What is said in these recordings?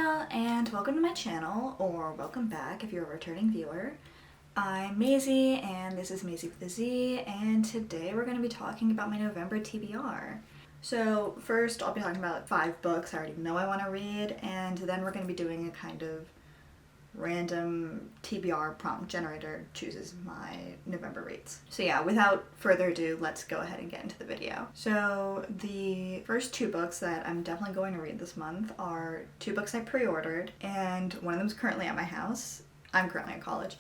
Hello and welcome to my channel, or welcome back if you're a returning viewer. I'm Maisie and this is Maisie with a Z, and today we're going to be talking about my November TBR. So first I'll be talking about 5 books I already know I want to read, and then we're going to be doing a kind of random TBR prompt generator chooses my November reads. So yeah, without further ado, let's go ahead and get into the video. So the first 2 books that I'm definitely going to read this month are 2 books I pre-ordered, and one of them is currently at my house. I'm currently in college.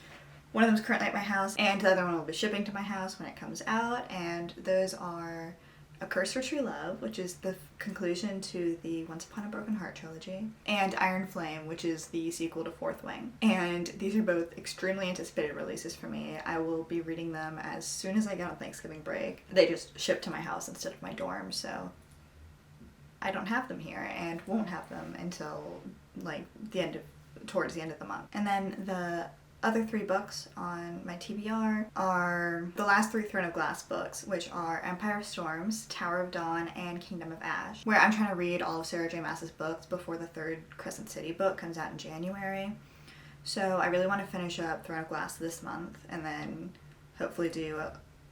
One of them is currently at my house, and the other one will be shipping to my house when it comes out, and those are A Curse for True Love, which is the conclusion to the Once Upon a Broken Heart trilogy, and Iron Flame, which is the sequel to Fourth Wing. And these are both extremely anticipated releases for me. I will be reading them as soon as I get on Thanksgiving break. They just ship to my house instead of my dorm, so I don't have them here and won't have them until like towards the end of the month. And then the other 3 books on my TBR are the last 3 Throne of Glass books, which are Empire of Storms, Tower of Dawn, and Kingdom of Ash, where I'm trying to read all of Sarah J. Maas's books before the 3rd Crescent City book comes out in January. So I really want to finish up Throne of Glass this month, and then hopefully do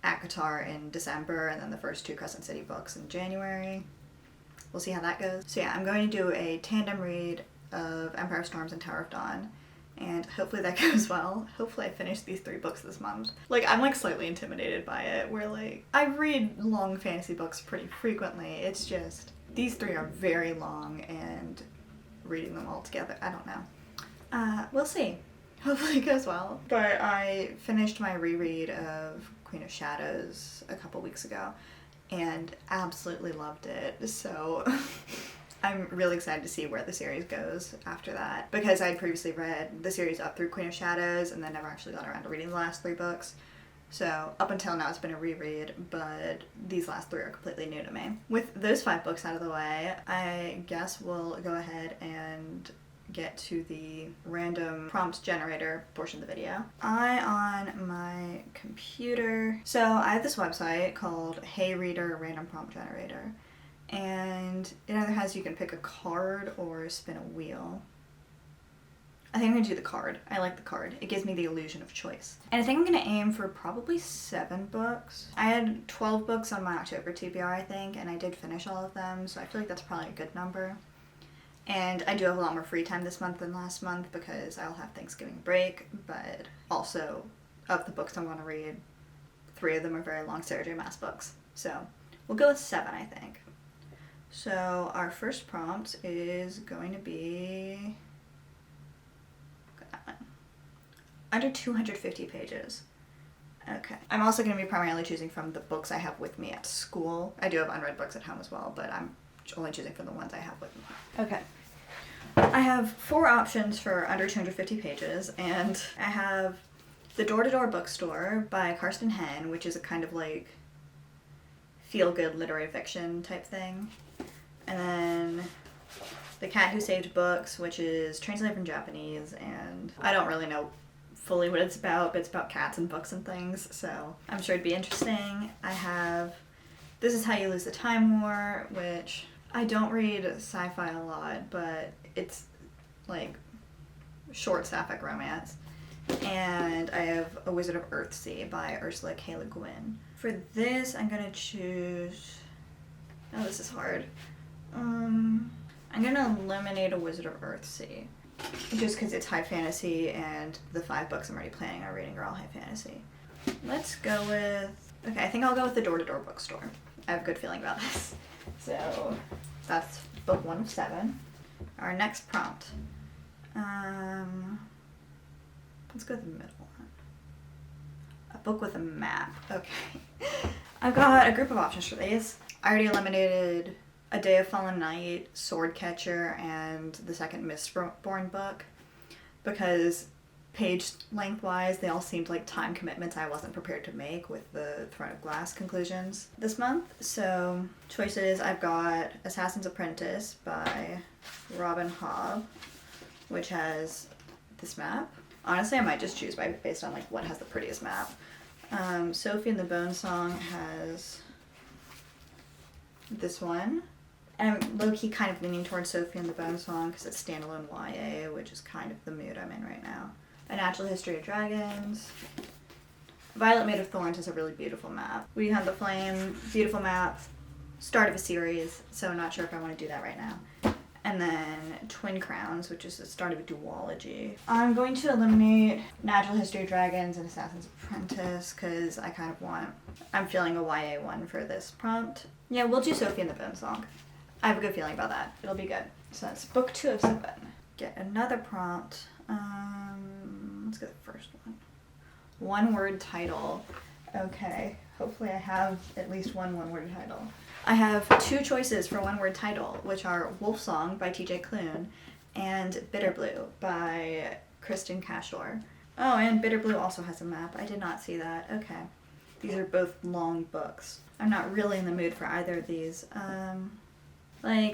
ACOTAR in December, and then the first 2 Crescent City books in January. We'll see how that goes. So yeah, I'm going to do a tandem read of Empire of Storms and Tower of Dawn, and hopefully that goes well. Hopefully I finish these 3 books this month. I'm slightly intimidated by it, where I read long fantasy books pretty frequently. It's just, these 3 are very long, and reading them all together, I don't know. We'll see. Hopefully it goes well. But I finished my reread of Queen of Shadows a couple weeks ago, and absolutely loved it, so I'm really excited to see where the series goes after that, because I'd previously read the series up through Queen of Shadows and then never actually got around to reading the last 3 books. So up until now it's been a reread, but these last 3 are completely new to me. With those 5 books out of the way, I guess we'll go ahead and get to the random prompt generator portion of the video. On my computer, so I have this website called Hey Reader Random Prompt Generator, and it either has you can pick a card or spin a wheel. I think I'm gonna do the card. I like the card. It gives me the illusion of choice. And I think I'm gonna aim for probably 7 books. I had 12 books on my October TBR, I think, and I did finish all of them, so I feel like that's probably a good number. And I do have a lot more free time this month than last month because I'll have Thanksgiving break, but also of the books I want to read, 3 of them are very long Sarah J. Maas books. So we'll go with 7, I think. So our first prompt is going to be under 250 pages. Okay. I'm also going to be primarily choosing from the books I have with me at school. I do have unread books at home as well, but I'm only choosing from the ones I have with me. Okay. I have 4 options for under 250 pages, and I have The Door-to-Door Bookstore by Karsten Henn, which is a kind of feel-good literary fiction type thing. And then The Cat Who Saved Books, which is translated from Japanese, and I don't really know fully what it's about, but it's about cats and books and things, so I'm sure it'd be interesting. I have This Is How You Lose the Time War, which I don't read sci-fi a lot, but it's short sapphic romance. And I have A Wizard of Earthsea by Ursula K. Le Guin. For this, I'm gonna choose... Oh, this is hard. I'm gonna eliminate A Wizard of Earthsea, just because it's high fantasy, and the 5 books I'm already planning on reading are all high fantasy. Let's go with... Okay, I think I'll go with The Door-to-Door Bookstore. I have a good feeling about this. So that's book 1 of 7. Our next prompt. Let's go with the middle one. A book with a map. Okay. I've got a group of options for these. I already eliminated A Day of Fallen Night, Swordcatcher, and the second Mistborn book because page length-wise, they all seemed like time commitments I wasn't prepared to make with the Throne of Glass conclusions this month. So choices, I've got Assassin's Apprentice by Robin Hobb, which has this map. Honestly, I might just choose based on what has the prettiest map. Sophie and the Bone Song has this one. And I'm low-key kind of leaning towards Sophie and the Bone Song because it's standalone YA, which is kind of the mood I'm in right now. A Natural History of Dragons. Violet Made of Thorns is a really beautiful map. We Hunt the Flame, beautiful map. Start of a series, so I'm not sure if I want to do that right now. And then Twin Crowns, which is the start of a duology. I'm going to eliminate Natural History of Dragons and Assassin's Apprentice because I'm feeling a YA one for this prompt. Yeah, we'll do Sophie and the Bone Song. I have a good feeling about that. It'll be good. So that's book 2 of 7. Get another prompt. Let's get the first one. One word title. Okay, hopefully I have at least one word title. I have 2 choices for one word title, which are Wolf Song by TJ Klune and Bitter Blue by Kristen Cashore. Oh, and Bitter Blue also has a map. I did not see that. Okay. These are both long books. I'm not really in the mood for either of these.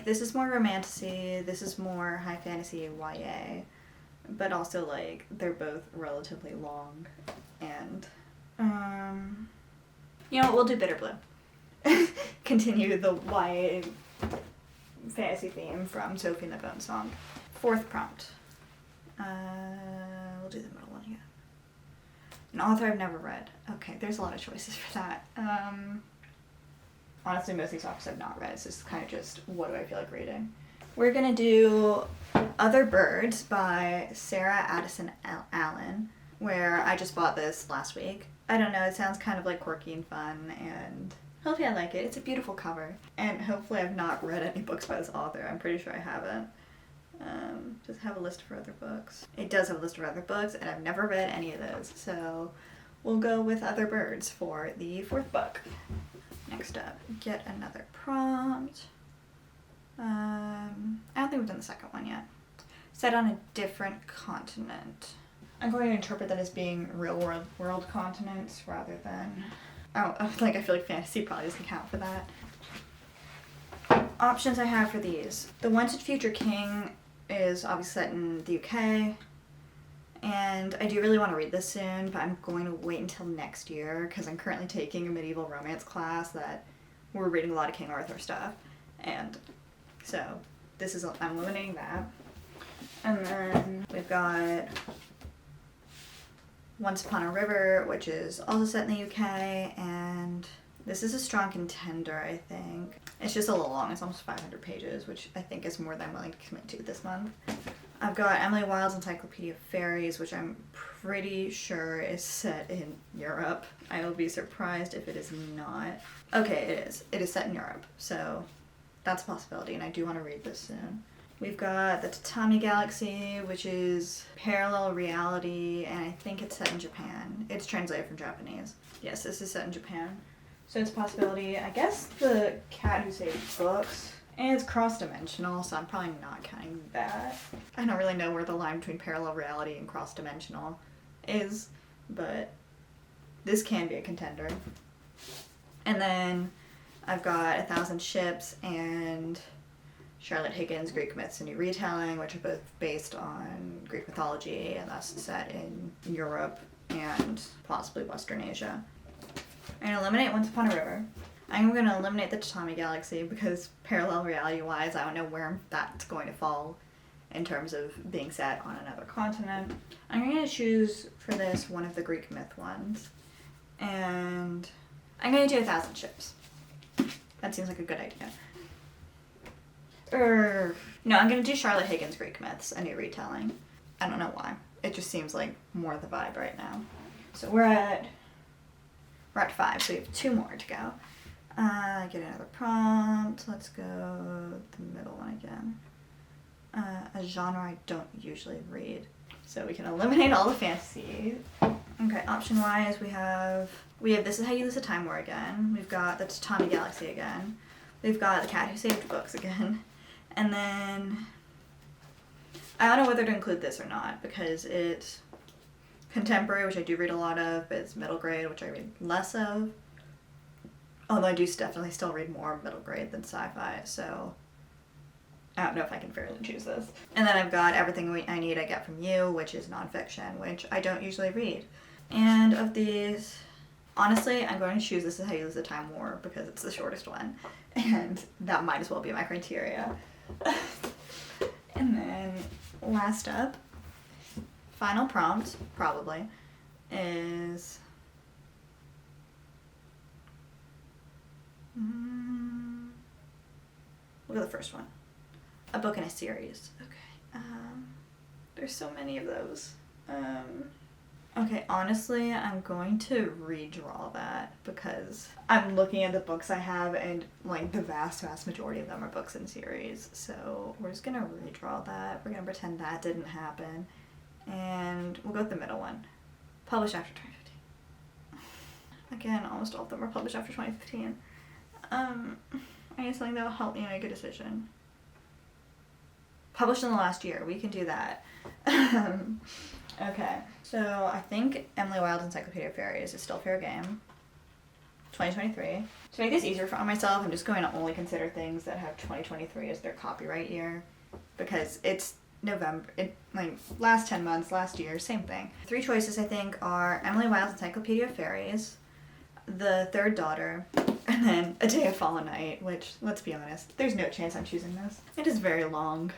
This is more romantasy, this is more high fantasy YA, but also, they're both relatively long, and, you know what, we'll do Bitter Blue. Continue the YA fantasy theme from Sophie and the Bone Song. 4th prompt. We'll do the middle one again. An author I've never read. Okay, there's a lot of choices for that. Honestly, most of these authors I've not read, so it's kind of just, what do I feel like reading? We're gonna do Other Birds by Sarah Addison Allen, where I just bought this last week. I don't know, it sounds kind of quirky and fun, and hopefully I like it. It's a beautiful cover, and hopefully I've not read any books by this author. I'm pretty sure I haven't. Does it have a list of other books? It does have a list of other books, and I've never read any of those, so we'll go with Other Birds for the 4th book. Next up, get another prompt. I don't think we've done the second one yet. Set on a different continent. I'm going to interpret that as being real world continents rather than... I feel like fantasy probably doesn't count for that. Options I have for these. The Wanted Future King is obviously set in the UK. And I do really want to read this soon, but I'm going to wait until next year because I'm currently taking a medieval romance class that we're reading a lot of King Arthur stuff. And so I'm eliminating that. And then we've got Once Upon a River, which is also set in the UK, and this is a strong contender, I think. It's just a little long. It's almost 500 pages, which I think is more than I'm willing to commit to this month. I've got Emily Wilde's Encyclopedia of Fairies, which I'm pretty sure is set in Europe. I will be surprised if it is not. Okay, it is. It is set in Europe, so that's a possibility, and I do want to read this soon. We've got The Tatami Galaxy, which is parallel reality, and I think it's set in Japan. It's translated from Japanese. Yes, this is set in Japan. So it's a possibility. I guess The Cat Who Saved Books. And it's cross-dimensional, so I'm probably not counting that. I don't really know where the line between parallel reality and cross-dimensional is, but this can be a contender. And then I've got 1,000 Ships and Charlotte Higgins' Greek Myths and New Retelling, which are both based on Greek mythology and thus set in Europe and possibly Western Asia. I'm going to eliminate Once Upon a River. I'm going to eliminate The Tatami Galaxy because parallel reality-wise, I don't know where that's going to fall in terms of being set on another continent. I'm going to choose for this one of the Greek myth ones. And I'm going to do 1,000 Ships. That seems like a good idea. No, I'm going to do Charlotte Higgins' Greek Myths, a new retelling. I don't know why. It just seems like more the vibe right now. So we're at 5, so we have 2 more to go. Get another prompt. Let's go the middle one again. A genre I don't usually read. So we can eliminate all the fantasy. Okay, option-wise, we have This Is How You Lose a Time War again. We've got The Tatami Galaxy again. We've got The Cat Who Saved Books again. And then I don't know whether to include this or not because it's contemporary, which I do read a lot of, but it's middle grade, which I read less of. Although I do definitely still read more middle grade than sci-fi, so I don't know if I can fairly choose this. And then I've got Everything I Need I Get From You, which is nonfiction, which I don't usually read. And of these, Honestly, I'm going to choose This Is How You Lose the Time War because it's the shortest one, and that might as well be my criteria. And then, last up, final prompt, probably, is... Look at the first one. A book in a series. Okay. There's so many of those. Okay, honestly, I'm going to redraw that because I'm looking at the books I have and, like, the vast majority of them are books in series. So we're just gonna redraw that. We're gonna pretend that didn't happen. And we'll go with the middle one. Published after 2015. Again, almost all of them are published after 2015. I need something that will help me make a decision. Published in the last year. We can do that. Okay, so I think Emily Wilde's Encyclopedia of Fairies is still fair game. 2023. To make this easier for myself, I'm just going to only consider things that have 2023 as their copyright year because it's November, last 10 months, last year, same thing. 3 choices I think are Emily Wilde's Encyclopedia of Fairies, The Third Daughter, and then A Day of Fallen Night, which, let's be honest, there's no chance I'm choosing this. It is very long.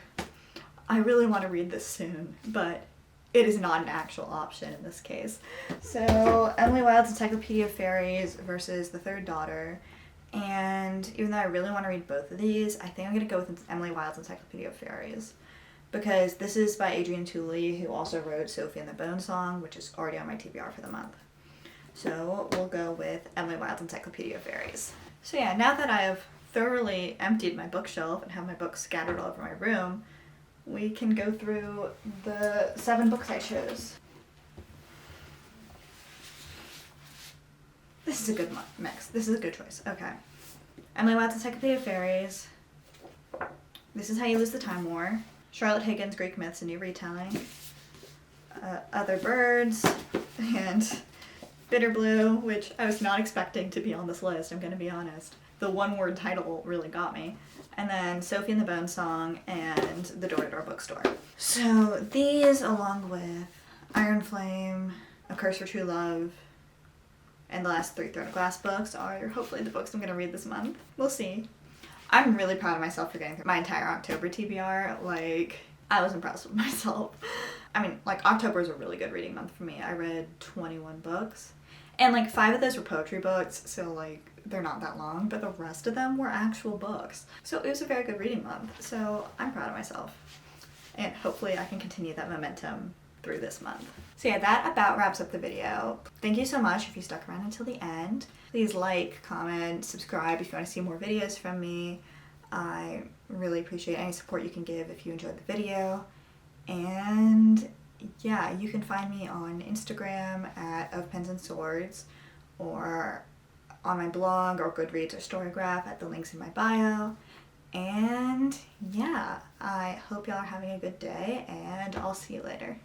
I really want to read this soon, but it is not an actual option in this case. So, Emily Wilde's Encyclopedia of Fairies versus The Third Daughter. And even though I really want to read both of these, I think I'm going to go with Emily Wilde's Encyclopedia of Fairies. Because this is by Adrienne Tooley, who also wrote Sophie and the Bone Song, which is already on my TBR for the month. So, we'll go with Emily Wilde's Encyclopedia of Fairies. So yeah, now that I have thoroughly emptied my bookshelf and have my books scattered all over my room, we can go through the 7 books I chose. This is a good mix. This is a good choice. Okay. Emily Wilde's Encyclopedia of Fairies. This Is How You Lose the Time War. Charlotte Higgins' Greek Myths, a New Retelling. Other Birds. And Bitter Blue, which I was not expecting to be on this list, I'm going to be honest. The one-word title really got me. And then Sophie and the Bone Song and The Door-to-Door Bookstore. So these, along with Iron Flame, A Curse for True Love, and the last 3 Throne of Glass books are hopefully the books I'm going to read this month. We'll see. I'm really proud of myself for getting through my entire October TBR. Like, I was impressed with myself. I mean, like, October is a really good reading month for me. I read 21 books. And, like, 5 of those were poetry books, so, like, they're not that long, but the rest of them were actual books. So it was a very good reading month, so I'm proud of myself. And hopefully I can continue that momentum through this month. So yeah, that about wraps up the video. Thank you so much if you stuck around until the end. Please like, comment, subscribe if you want to see more videos from me. I really appreciate any support you can give if you enjoyed the video. And yeah, you can find me on Instagram at Of Pens and Swords, or on my blog or Goodreads or Storygraph at the links in my bio. And yeah, I hope y'all are having a good day, and I'll see you later.